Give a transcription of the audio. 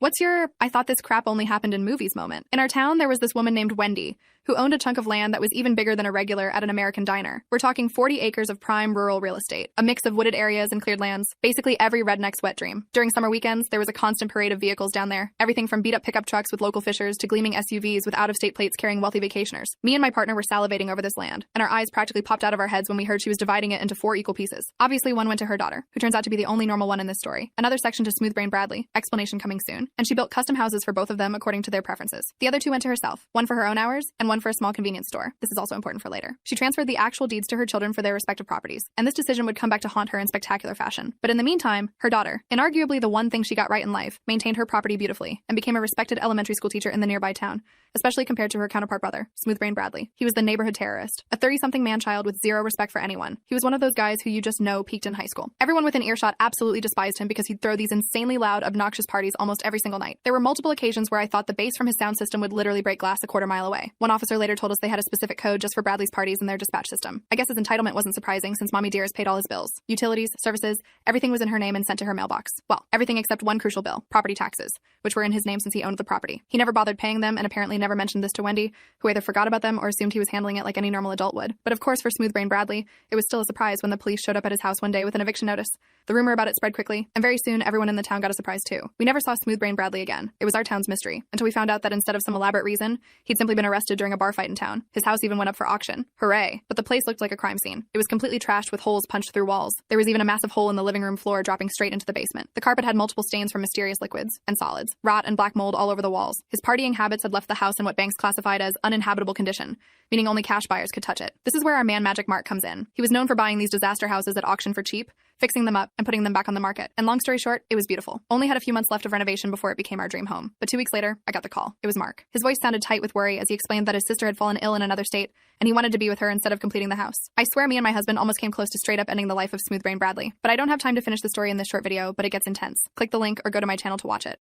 What's your "I thought this crap only happened in movies" moment? In our town, there was this woman named Wendy who owned a chunk of land that was even bigger than a regular at an American diner. We're talking 40 acres of prime rural real estate, a mix of wooded areas and cleared lands, basically every redneck's wet dream. During summer weekends, there was a constant parade of vehicles down there, everything from beat-up pickup trucks with local fishers to gleaming SUVs with out-of-state plates carrying wealthy vacationers. Me and my partner were salivating over this land, and our eyes practically popped out of our heads when we heard she was dividing it into 4 equal pieces. Obviously, one went to her daughter, who turns out to be the only normal one in this story. Another section to Smoothbrain Bradley, explanation coming soon, and she built custom houses for both of them according to their preferences. The other 2 went to herself, one for her own hours and one for a small convenience store. This is also important for later. She transferred the actual deeds to her children for their respective properties, and this decision would come back to haunt her in spectacular fashion. But in the meantime, her daughter, inarguably the one thing she got right in life, maintained her property beautifully and became a respected elementary school teacher in the nearby town, especially compared to her counterpart brother, Smoothbrain Bradley. He was the neighborhood terrorist, a 30-something man-child with zero respect for anyone. He was one of those guys who you just know peaked in high school. Everyone within earshot absolutely despised him because he'd throw these insanely loud, obnoxious parties almost every single night. There were multiple occasions where I thought the bass from his sound system would literally break glass a quarter mile away. One officer later told us they had a specific code just for Bradley's parties in their dispatch system. I guess his entitlement wasn't surprising since Mommy Dearest paid all his bills. Utilities, services, everything was in her name and sent to her mailbox. Well, everything except one crucial bill, property taxes, which were in his name since he owned the property. He never bothered paying them and apparently never mentioned this to Wendy, who either forgot about them or assumed he was handling it like any normal adult would. But of course, for Smoothbrain Bradley, it was still a surprise when the police showed up at his house one day with an eviction notice. The rumor about it spread quickly, and very soon everyone in the town got a surprise too. We never saw Smoothbrain Bradley again. It was our town's mystery, until we found out that instead of some elaborate reason, he'd simply been arrested during a bar fight in town. His house even went up for auction. Hooray. But the place looked like a crime scene. It was completely trashed with holes punched through walls. There was even a massive hole in the living room floor dropping straight into the basement. The carpet had multiple stains from mysterious liquids and solids, rot and black mold all over the walls. His partying habits had left the house in what banks classified as uninhabitable condition, meaning only cash buyers could touch it. This is where our man Magic Mark comes in. He was known for buying these disaster houses at auction for cheap, fixing them up, and putting them back on the market. And long story short, it was beautiful. Only had a few months left of renovation before it became our dream home. But 2 weeks later, I got the call. It was Mark. His voice sounded tight with worry as he explained that his sister had fallen ill in another state, and he wanted to be with her instead of completing the house. I swear me and my husband almost came close to straight up ending the life of Smoothbrain Bradley. But I don't have time to finish the story in this short video, but it gets intense. Click the link or go to my channel to watch it.